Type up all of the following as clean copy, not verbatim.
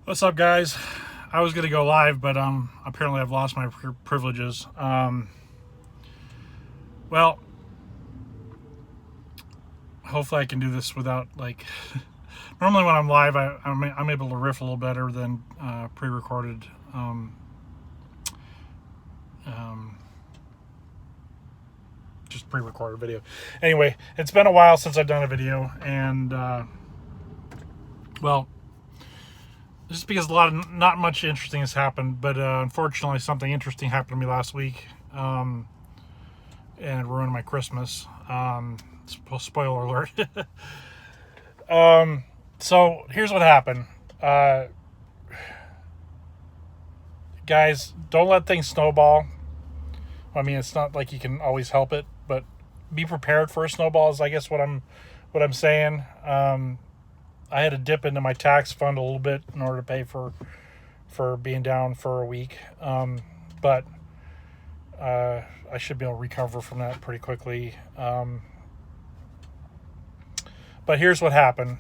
What's up, guys? I was gonna go live, but apparently I've lost my privileges. Well, hopefully I can do this without like. Normally, when I'm live, I'm able to riff a little better than pre-recorded. Um, just pre-recorded video. Anyway, it's been a while since I've done a video, and well, just because not much interesting has happened, but unfortunately something interesting happened to me last week, and it ruined my Christmas. Spoiler alert. So here's what happened. Guys, don't let things snowball. I mean, it's not like you can always help it, but be prepared for a snowball is, I guess, what I'm saying. I had to dip into my tax fund a little bit in order to pay for being down for a week. But I should be able to recover from that pretty quickly. But here's what happened.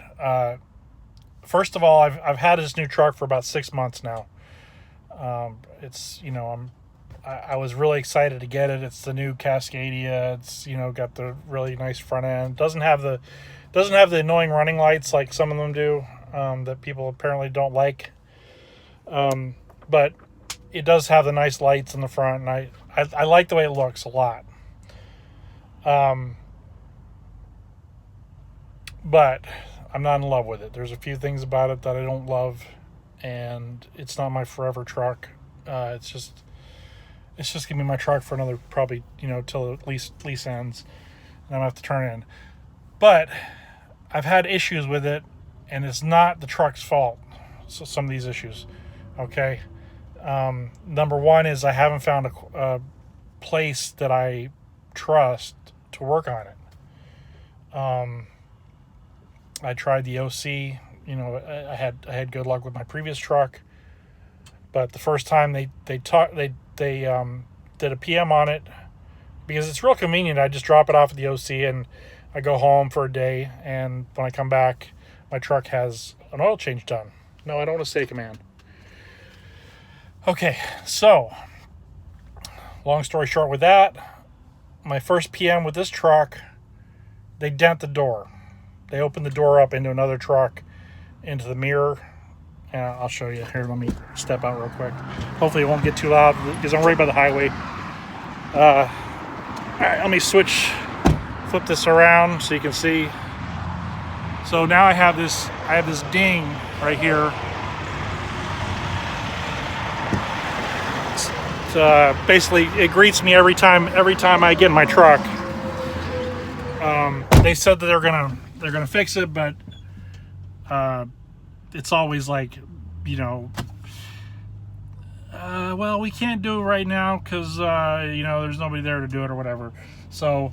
First of all, I've had this new truck for about 6 months now. It's, I was really excited to get it. It's the new Cascadia. It's, got the really nice front end. Doesn't have the annoying running lights like some of them do, that people apparently don't like. But it does have the nice lights in the front, and I like the way it looks a lot. But I'm not in love with it. There's a few things about it that I don't love, and it's not my forever truck. It's just gonna be my truck for another probably till at least lease ends, and I'm gonna have to turn it in. But I've had issues with it, and it's not the truck's fault. So some of these issues, okay. Number one is I haven't found a place that I trust to work on it. I tried the OC. I had good luck with my previous truck, but the first time they did a PM on it, because it's real convenient. I just drop it off at the OC and I go home for a day, and when I come back, my truck has an oil change done. No, I don't want to say command. Okay, so long story short with that, my first PM with this truck, they dent the door. They opened the door up into another truck, into the mirror. And I'll show you. Here, let me step out real quick. Hopefully it won't get too loud because I'm right by the highway. All right, let me flip this around so you can see. So now I have this ding right here. Basically, it greets me every time I get in my truck. They said that they're gonna fix it, but it's always like, well, we can't do it right now because there's nobody there to do it or whatever. So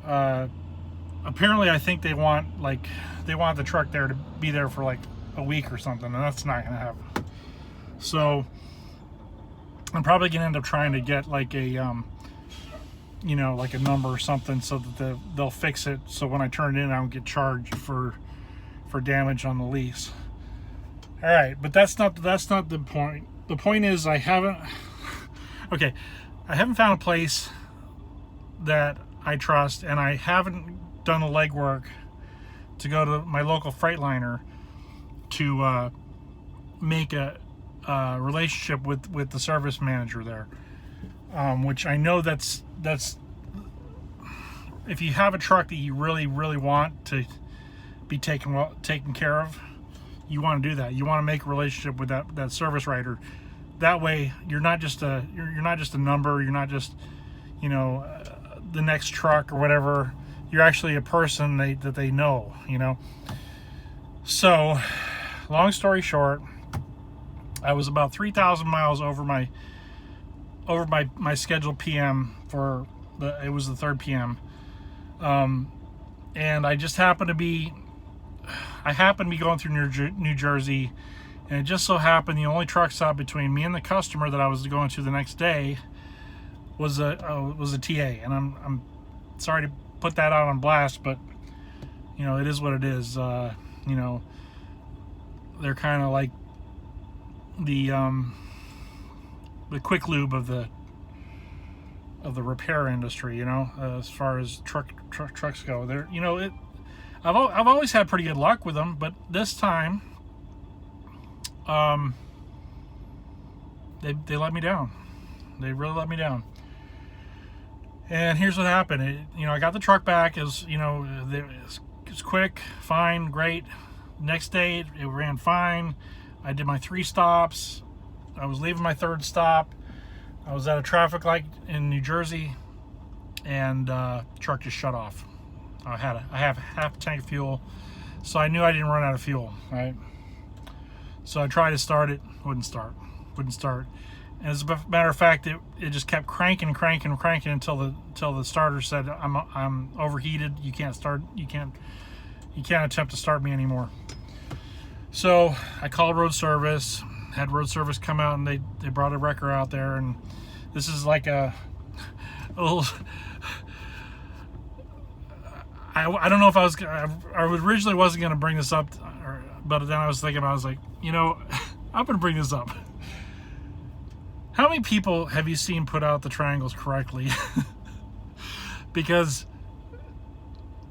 apparently, I think they want the truck there to be there for like a week or something, and that's not gonna happen. So I'm probably gonna end up trying to get like a like a number or something so that they'll fix it. So when I turn it in, I don't get charged for damage on the lease. All right, but that's not the point. The point is I haven't found a place that I trust, and I haven't done the legwork to go to my local Freightliner to make a relationship with the service manager there, which I know that's if you have a truck that you really want to be taken care of, you want to do that. You want to make a relationship with that service writer. That way, you're not just a number. You're not just the next truck or whatever. You're actually a person that they know. So, long story short, I was about 3,000 miles over my scheduled PM it was the third PM, and I just happened to be going through New Jersey, and it just so happened the only truck stop between me and the customer that I was going to the next day was a TA, and I'm sorry to put that out on blast, but it is what it is. They're kind of like the quick lube of the repair industry, as far as trucks go. There, I've always had pretty good luck with them, but this time, they let me down. They really let me down. And here's what happened. I got the truck back. It's quick, fine, great. Next day, it ran fine. I did my 3 stops. I was leaving my 3rd stop. I was at a traffic light in New Jersey, and the truck just shut off. I have half a tank of fuel, so I knew I didn't run out of fuel, right? So I tried to start it, wouldn't start. And as a matter of fact, it just kept cranking until the starter said, I'm overheated. You can't start. You can't attempt to start me anymore. So I called road service. Had road service come out, and they brought a wrecker out there, and this is like a little. I don't know if I originally wasn't going to bring this up, but then I was thinking, I'm going to bring this up. How many people have you seen put out the triangles correctly? Because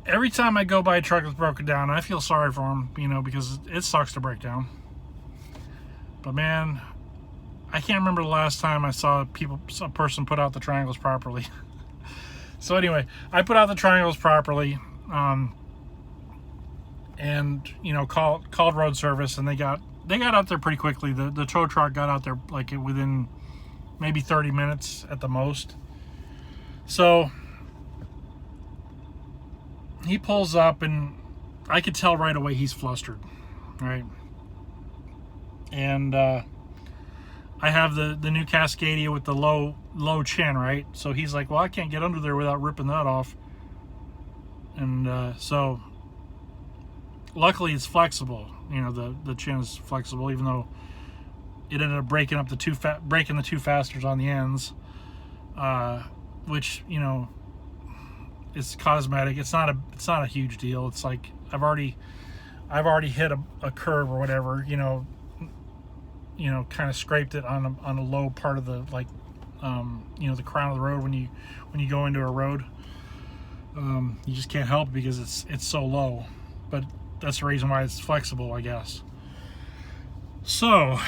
every time I go by a truck that's broken down, I feel sorry for them, because it sucks to break down. But man, I can't remember the last time I saw a person put out the triangles properly. So anyway, I put out the triangles properly, and called road service, and they got out there pretty quickly. The tow truck got out there like within maybe 30 minutes at the most. So he pulls up, and I could tell right away he's flustered, right? And I have the new Cascadia with the low chin, right? So he's like, well, I can't get under there without ripping that off. And so luckily it's flexible. The chin is flexible, even though it ended up breaking the two fasteners on the ends, which it's cosmetic. It's not a huge deal. It's like I've already hit a curve or whatever, kind of scraped it on a low part of the the crown of the road when you go into a road. You just can't help it because it's so low, but that's the reason why it's flexible, I guess. So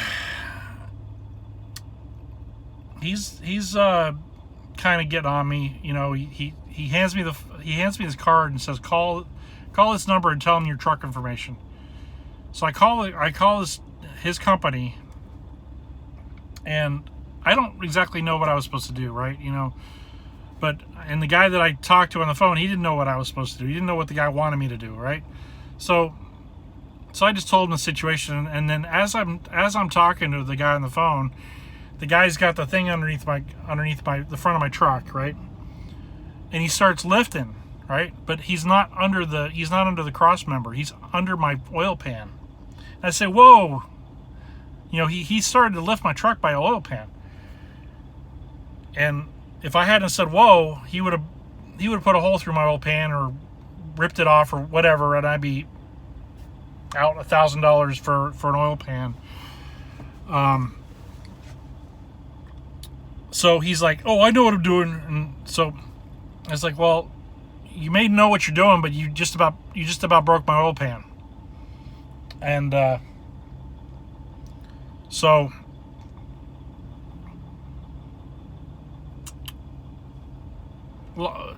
he's kind of getting on me. He hands me his card and says, call this number and tell him your truck information. So I call his company, and I don't exactly know what I was supposed to do, right? And the guy that I talked to on the phone, he didn't know what I was supposed to do. He didn't know what the guy wanted me to do, right? So I just told him the situation, and then as I'm talking to the guy on the phone, the guy's got the thing underneath the front of my truck, right? And he starts lifting, right? But he's not under the cross member. He's under my oil pan. And I say, whoa. He started to lift my truck by an oil pan. And if I hadn't said whoa, he would have put a hole through my oil pan or ripped it off or whatever, and I'd be out $1,000 for an oil pan. So he's like, oh, I know what I'm doing. And so I was like, well, you may know what you're doing, but you just about broke my oil pan. And so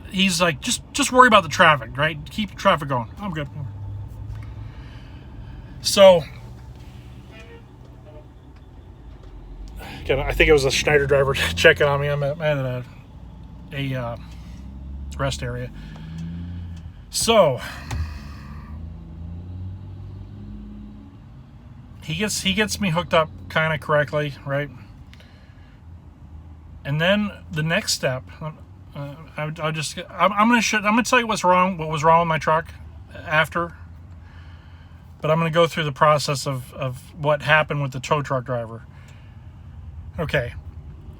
he's like, just worry about the traffic, right? Keep the traffic going. I'm good. So again, I think it was a Schneider driver checking on me. I'm at a rest area. So he gets me hooked up kind of correctly, right? And then the next step, I'm gonna tell you what was wrong with my truck after, but I'm gonna go through the process of what happened with the tow truck driver. Okay,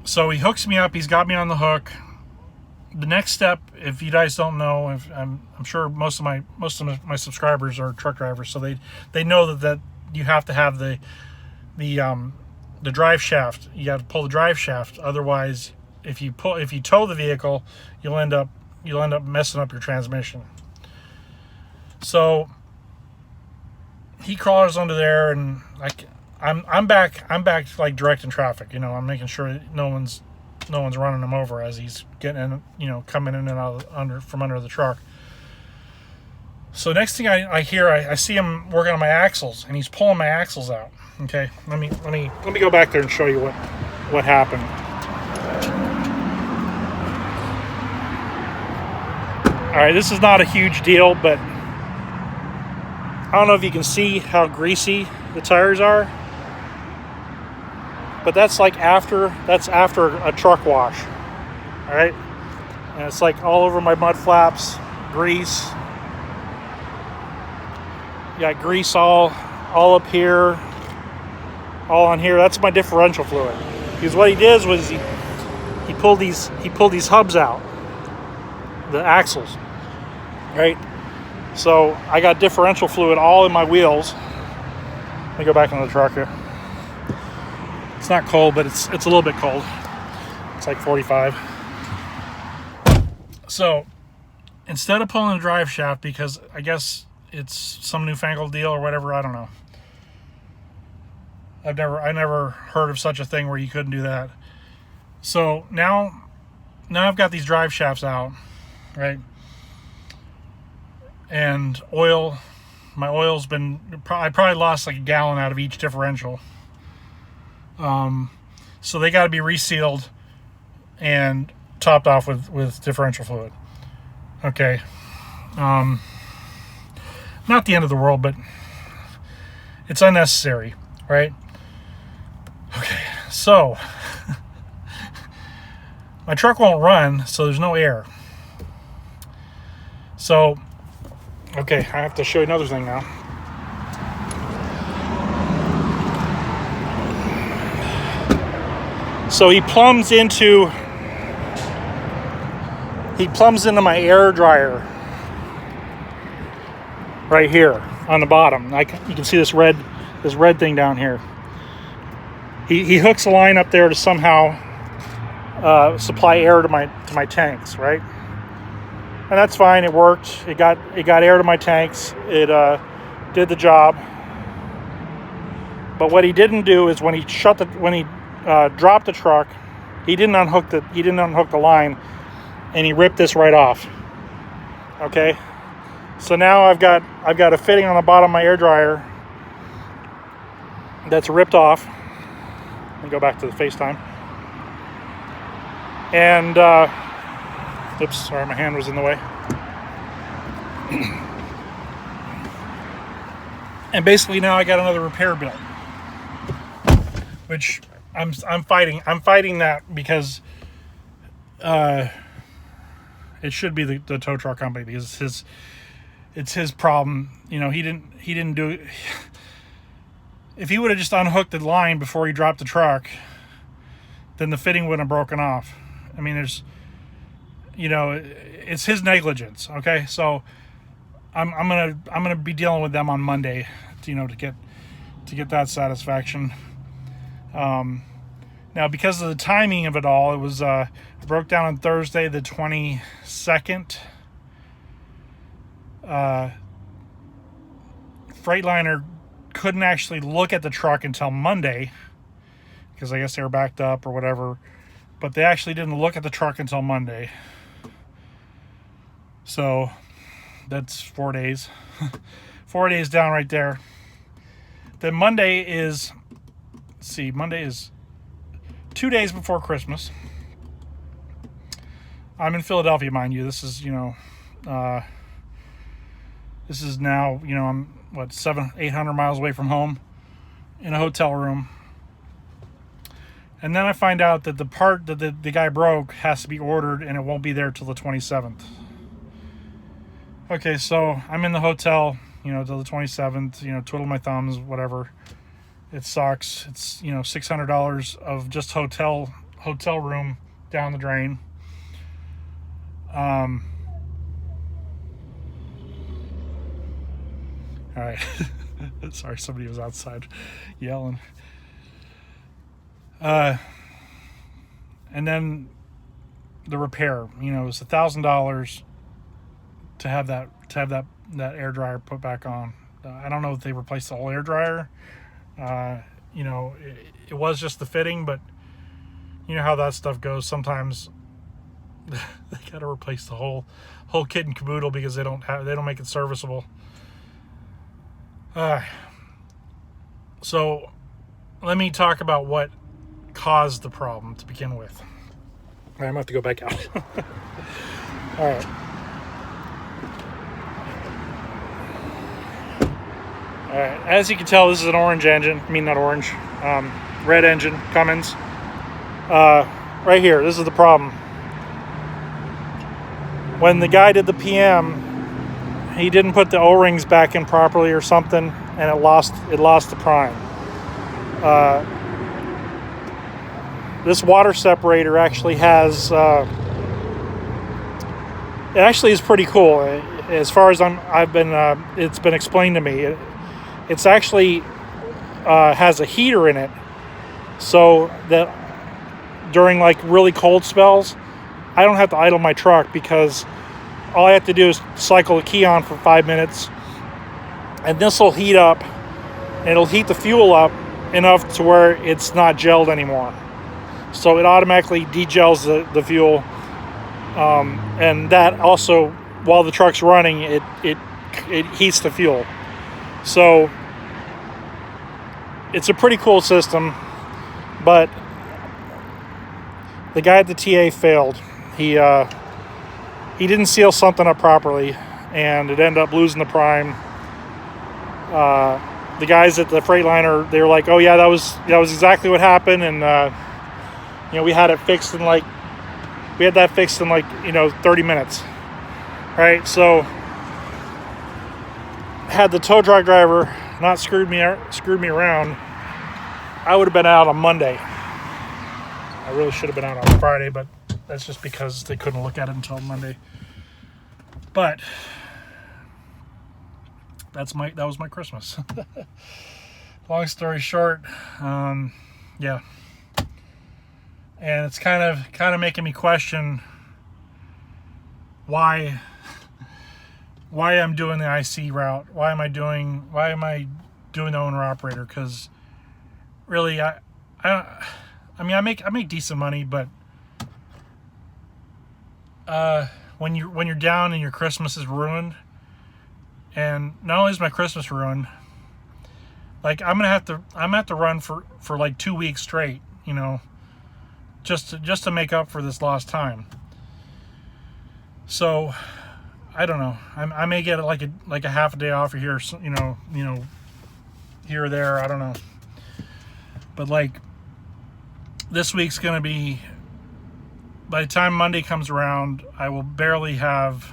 so he hooks me up. He's got me on the hook. The next step, if you guys don't know, I'm sure most of my subscribers are truck drivers, so they know that you have to have the the drive shaft. You got to pull the drive shaft. Otherwise, if you tow the vehicle, you'll end up messing up your transmission. So he crawls under there, and I'm back like directing traffic. I'm making sure no one's running him over as he's getting in, coming in and out from under the truck. So next thing I hear, I see him working on my axles, and he's pulling my axles out. Okay, let me go back there and show you what happened. All right, this is not a huge deal, but I don't know if you can see how greasy the tires are, but that's after a truck wash. All right, and it's all over my mud flaps, grease. You got grease all up here, all on here. That's my differential fluid. Because what he did was he pulled these hubs out, the axles, right? So I got differential fluid all in my wheels. Let me go back on the truck here. It's not cold, but it's a little bit cold. It's 45. So instead of pulling the drive shaft, because I guess it's some newfangled deal or whatever, I don't know. I never heard of such a thing where you couldn't do that. So now I've got these drive shafts out, right? And my oil's been, I probably lost a gallon out of each differential. So they got to be resealed and topped off with differential fluid. Okay. Not the end of the world, but it's unnecessary, right? Okay, so my truck won't run, so there's no air. So, okay, I have to show you another thing now. So he plumbs into my air dryer right here on the bottom. You can see this red thing down here. He hooks a line up there to somehow supply air to my tanks, right? And that's fine. It worked. It got air to my tanks. It did the job. But what he didn't do is when he dropped the truck, he didn't unhook the line, and he ripped this right off. Okay. So now I've got a fitting on the bottom of my air dryer that's ripped off. Let me go back to the FaceTime. And oops, sorry, my hand was in the way. And basically now I got another repair bill, which I'm fighting. I'm fighting that because it should be the tow truck company, because it's his problem. He didn't do it. If he would have just unhooked the line before he dropped the truck, then the fitting wouldn't have broken off. I mean, it's his negligence. Okay, so I'm gonna be dealing with them on Monday, to get that satisfaction. Now, because of the timing of it all, it was broke down on Thursday the 22nd. Freightliner couldn't actually look at the truck until Monday, because I guess they were backed up or whatever. But they actually didn't look at the truck until Monday. So that's 4 days. 4 days down right there. Then Monday is 2 days before Christmas. I'm in Philadelphia, mind you. This is, this is now, I'm 700-800 miles away from home in a hotel room. And then I find out that the part that the guy broke has to be ordered, and it won't be there till the 27th. Okay, so I'm in the hotel, till the 27th, twiddle my thumbs, whatever. It sucks. It's, $600 of just hotel room down the drain. All right. Sorry, somebody was outside yelling. And then the repair, it was $1,000 to have that air dryer put back on. I don't know if they replaced the whole air dryer. It was just the fitting, but you know how that stuff goes. Sometimes they got to replace the whole kit and caboodle because they don't make it serviceable. So let me talk about what caused the problem to begin with. All right, I'm gonna have to go back out. All right. All right. As you can tell, this is an orange engine. I mean, not orange. Red engine, Cummins. Right here, this is the problem. When the guy did the PM, he didn't put the O-rings back in properly or something, and it lost the prime. This water separator actually has. It actually is pretty cool. As far as it's been explained to me. It's actually has a heater in it, so that during like really cold spells, I don't have to idle my truck because all I have to do is cycle the key on for 5 minutes, and this will heat up, and it'll heat the fuel up enough to where it's not gelled anymore. So it automatically degels the fuel, and that also, while the truck's running, it heats the fuel. So it's a pretty cool system, but the guy at the TA failed. He didn't seal something up properly, and it ended up losing the prime. The guys at the Freightliner, they were like, "Oh yeah, that was exactly what happened," and we had that fixed in like 30 minutes, right? So had the tow truck driver not screwed me around, I would have been out on Monday. I really should have been out on Friday, but that's just because they couldn't look at it until Monday. But that was my Christmas. Long story short, yeah. And it's kind of making me question why I'm doing the IC route. Why am I doing the owner operator? Because really, I make decent money, but when you're down and your Christmas is ruined, and not only is my Christmas ruined, like I'm gonna have to run for like 2 weeks straight, just to make up for this lost time. So I don't know. I may get like a half a day off here, here or there. I don't know. But like this week's gonna be. By the time Monday comes around, I will barely have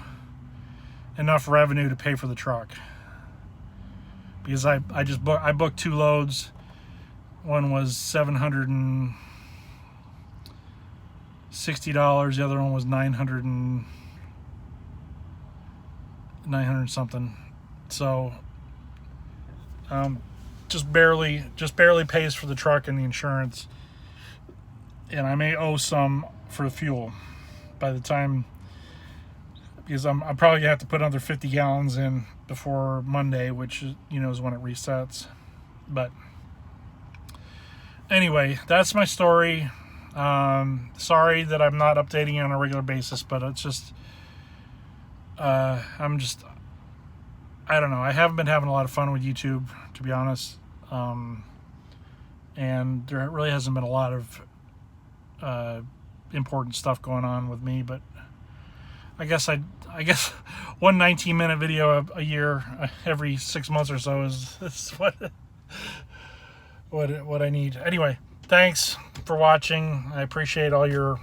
enough revenue to pay for the truck, because I booked 2 loads. One was $760. The other one was 900 something. So just barely pays for the truck and the insurance, and I may owe some for the fuel by the time, because I'm probably gonna have to put another 50 gallons in before Monday, which is when it resets. But anyway, that's my story. Sorry that I'm not updating you on a regular basis, but it's just I don't know. I haven't been having a lot of fun with YouTube, to be honest, and there really hasn't been a lot of important stuff going on with me. But I guess one 19-minute video a year, every 6 months or so is what I need. Anyway, thanks for watching. I appreciate all you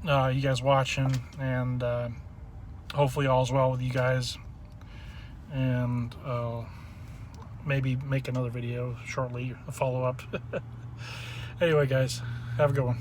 guys watching, and hopefully all's well with you guys. And maybe make another video shortly, a follow-up. Anyway, guys, have a good one.